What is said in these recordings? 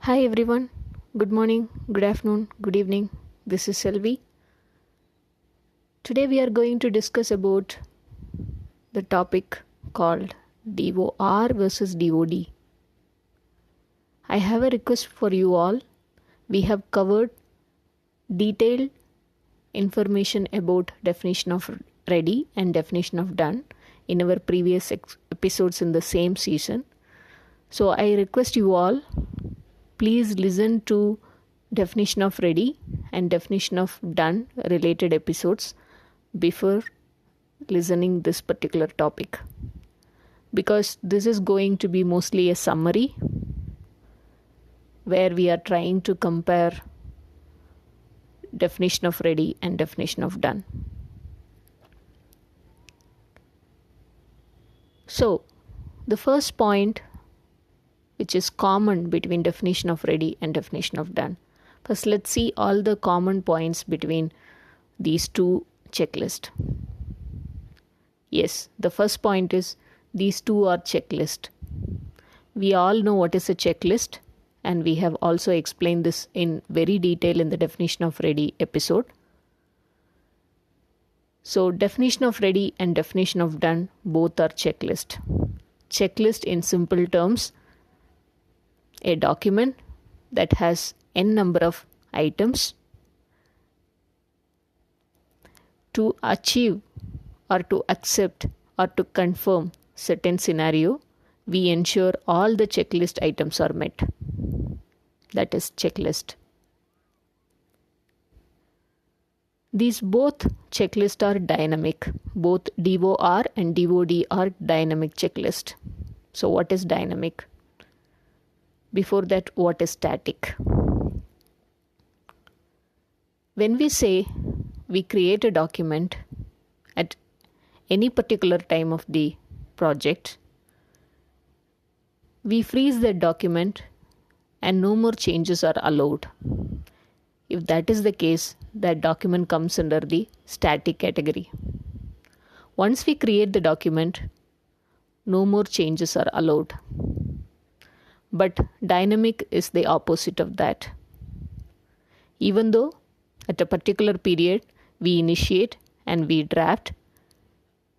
Hi everyone, good morning, good afternoon, good evening. This is Selvi. Today we are going to discuss about the topic called DoR versus DoD. I have a request for you all. We have covered detailed information about definition of ready and definition of done in our previous episodes in the same season. So I request you all, please listen to definition of ready and definition of done related episodes before listening this particular topic, because this is going to be mostly a summary where we are trying to compare definition of ready and definition of done. So the first point, which is common between definition of ready and definition of done. First, let's see all the common points between these two checklists. Yes, the first point is these two are checklist. We all know what is a checklist, and we have also explained this in very detail in the definition of ready episode. So definition of ready and definition of done both are checklist. Checklist in simple terms, a document that has n number of items. To achieve or to accept or to confirm certain scenario, we ensure all the checklist items are met. That is checklist. These both checklists are dynamic. Both DoR and DoD are dynamic checklist. So what is dynamic? Before that, what is static? When we say we create a document at any particular time of the project, we freeze that document and no more changes are allowed. If that is the case, that document comes under the static category. Once we create the document, no more changes are allowed. But dynamic is the opposite of that. Even though at a particular period we initiate and we draft,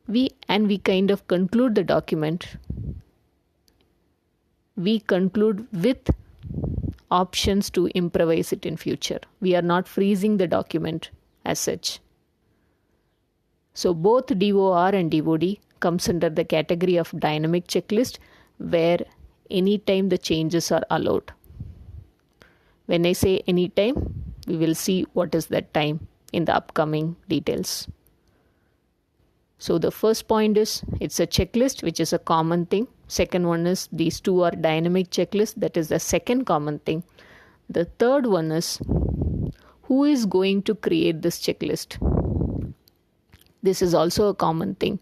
we kind of conclude the document, we conclude with options to improvise it in future. We are not freezing the document as such. So both DoR and DoD comes under the category of dynamic checklist, where anytime the changes are allowed. When I say anytime, we will see what is that time in the upcoming details. So the first point is it's a checklist, which is a common thing. Second one is these two are dynamic checklists. That is the second common thing. The third one is who is going to create this checklist. This is also a common thing.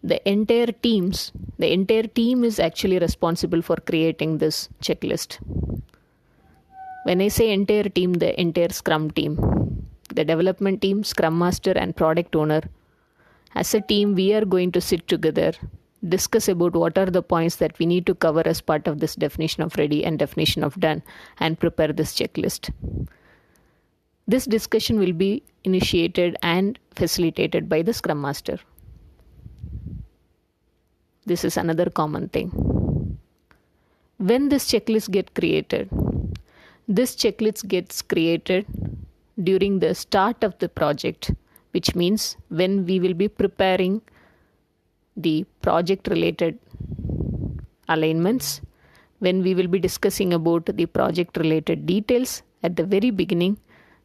The entire team is actually responsible for creating this checklist. When I say entire team, the entire Scrum team, the development team, Scrum Master and product owner, as a team, we are going to sit together, discuss about what are the points that we need to cover as part of this definition of ready and definition of done, and prepare this checklist. This discussion will be initiated and facilitated by the Scrum Master. This is another common thing. When this checklist gets created, this checklist gets created during the start of the project, which means when we will be preparing the project related alignments, when we will be discussing about the project related details at the very beginning,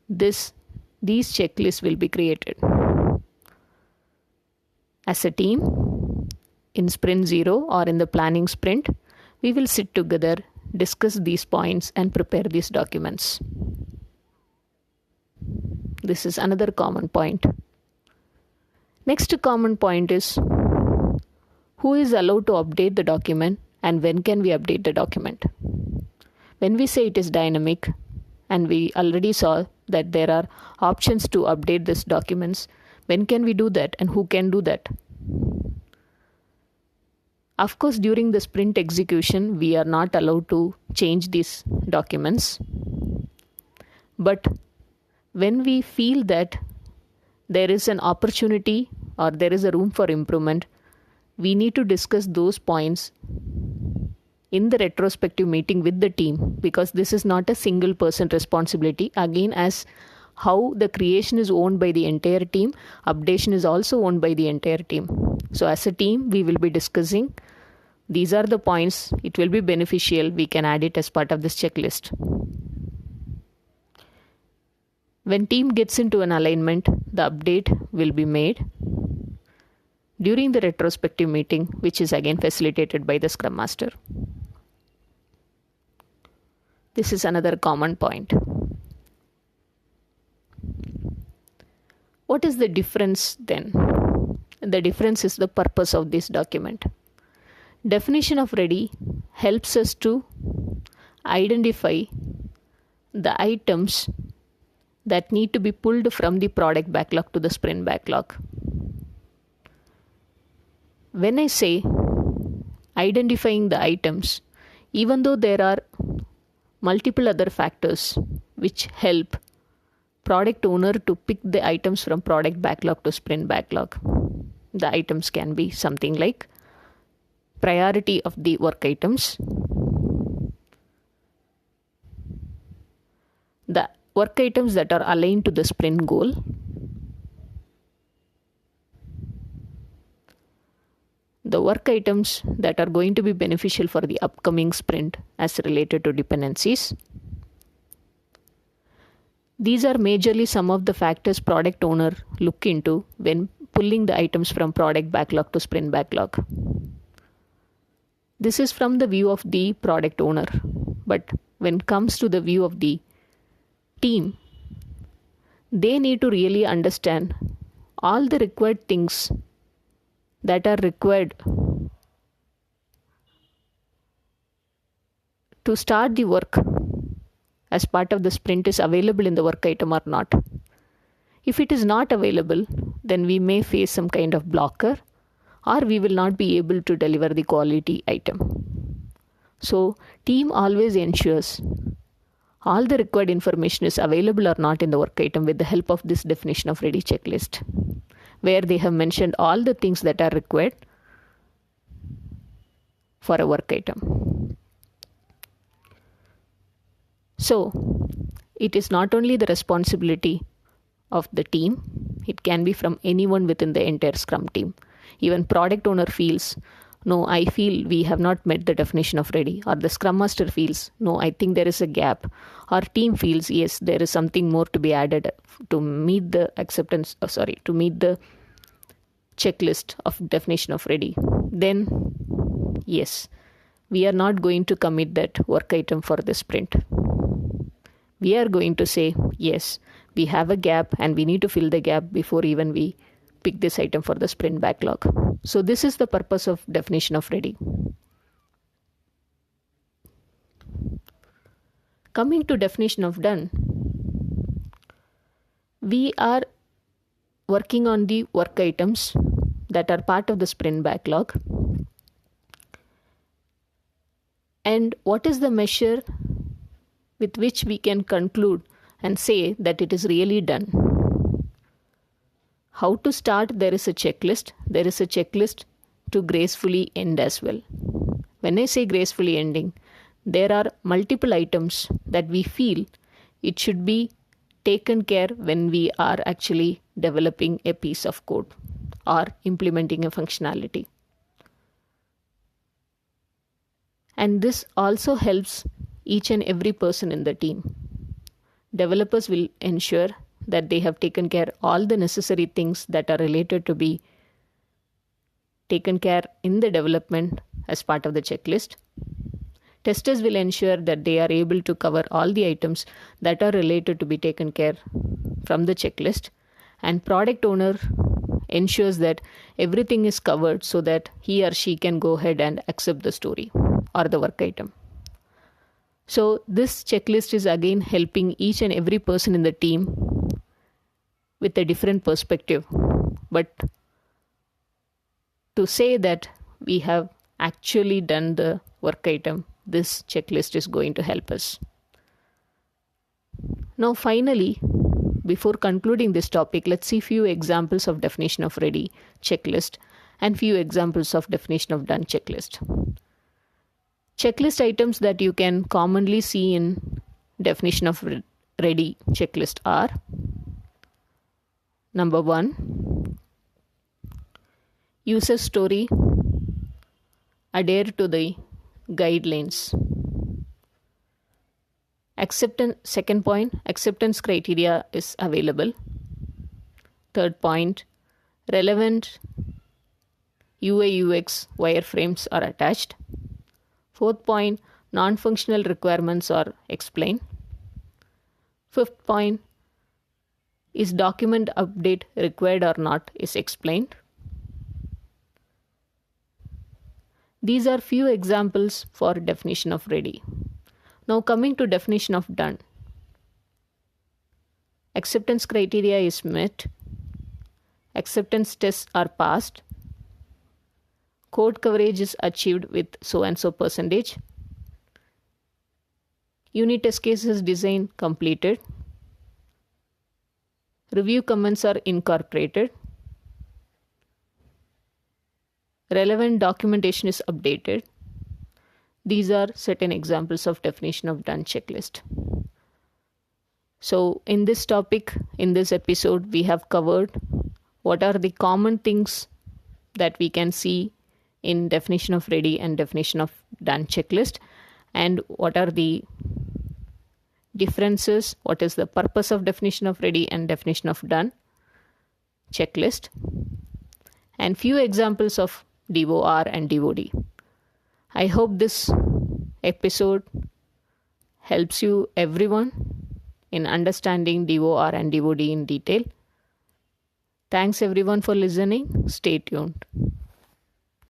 these checklists will be created. As a team, in sprint 0 or in the planning sprint, we will sit together, discuss these points and prepare these documents. This is another common point. Next common point is who is allowed to update the document and when can we update the document. When we say it is dynamic, and we already saw that there are options to update these documents, when can we do that and who can do that? Of course, during the sprint execution, we are not allowed to change these documents. But when we feel that there is an opportunity or there is a room for improvement, we need to discuss those points in the retrospective meeting with the team, because this is not a single person responsibility. Again, as how the creation is owned by the entire team, updation is also owned by the entire team. So as a team, we will be discussing these are the points. It will be beneficial. We can add it as part of this checklist. When team gets into an alignment, the update will be made during the retrospective meeting, which is again facilitated by the Scrum Master. This is another common point. What is the difference then? The difference is the purpose of this document. Definition of ready helps us to identify the items that need to be pulled from the product backlog to the sprint backlog. When I say identifying the items, even though there are multiple other factors which help product owner to pick the items from product backlog to sprint backlog. The items can be something like priority of the work items, the work items that are aligned to the sprint goal, the work items that are going to be beneficial for the upcoming sprint as related to dependencies. These are majorly some of the factors product owner look into when pulling the items from product backlog to sprint backlog. This is from the view of the product owner, but when it comes to the view of the team, they need to really understand all the required things that are required to start the work as part of the sprint is available in the work item or not. If it is not available, then we may face some kind of blocker, or we will not be able to deliver the quality item. So team always ensures all the required information is available or not in the work item with the help of this definition of ready checklist, where they have mentioned all the things that are required for a work item. So it is not only the responsibility of the team, it can be from anyone within the entire Scrum team. Even product owner feels, no, I feel we have not met the definition of ready, or the Scrum Master feels, no, I think there is a gap, or team feels, yes, there is something more to be added to meet the to meet the checklist of definition of ready. Then, yes, we are not going to commit that work item for the sprint. We are going to say, yes, we have a gap and we need to fill the gap before even we pick this item for the sprint backlog. So this is the purpose of definition of ready. Coming to definition of done, we are working on the work items that are part of the sprint backlog. And what is the measure with which we can conclude and say that it is really done? How to start? There is a checklist. There is a checklist to gracefully end as well. When I say gracefully ending, there are multiple items that we feel it should be taken care when we are actually developing a piece of code or implementing a functionality. And this also helps each and every person in the team. Developers will ensure that they have taken care all the necessary things that are related to be taken care in the development as part of the checklist. Testers will ensure that they are able to cover all the items that are related to be taken care from the checklist. And product owner ensures that everything is covered so that he or she can go ahead and accept the story or the work item. So this checklist is again helping each and every person in the team with a different perspective. But to say that we have actually done the work item, this checklist is going to help us. Now, finally, before concluding this topic, let's see few examples of definition of ready checklist and few examples of definition of done checklist. Checklist items that you can commonly see in definition of ready checklist are: number 1, user story, adhere to the guidelines. Second point, acceptance criteria is available. Third point, relevant UI UX wireframes are attached. Fourth point, non-functional requirements are explained. Fifth point, is document update required or not is explained. These are few examples for definition of ready. Now coming to definition of done. Acceptance criteria is met. Acceptance tests are passed. Code coverage is achieved with so and so percentage. Unit test cases design completed. Review comments are incorporated. Relevant documentation is updated. These are certain examples of definition of done checklist. So in this topic, in this episode, we have covered what are the common things that we can see in definition of ready and definition of done checklist, and what are the differences, what is the purpose of definition of ready and definition of done checklist, and few examples of DoR and DoD. I hope this episode helps you everyone in understanding DoR and DoD in detail. Thanks everyone for listening. Stay tuned.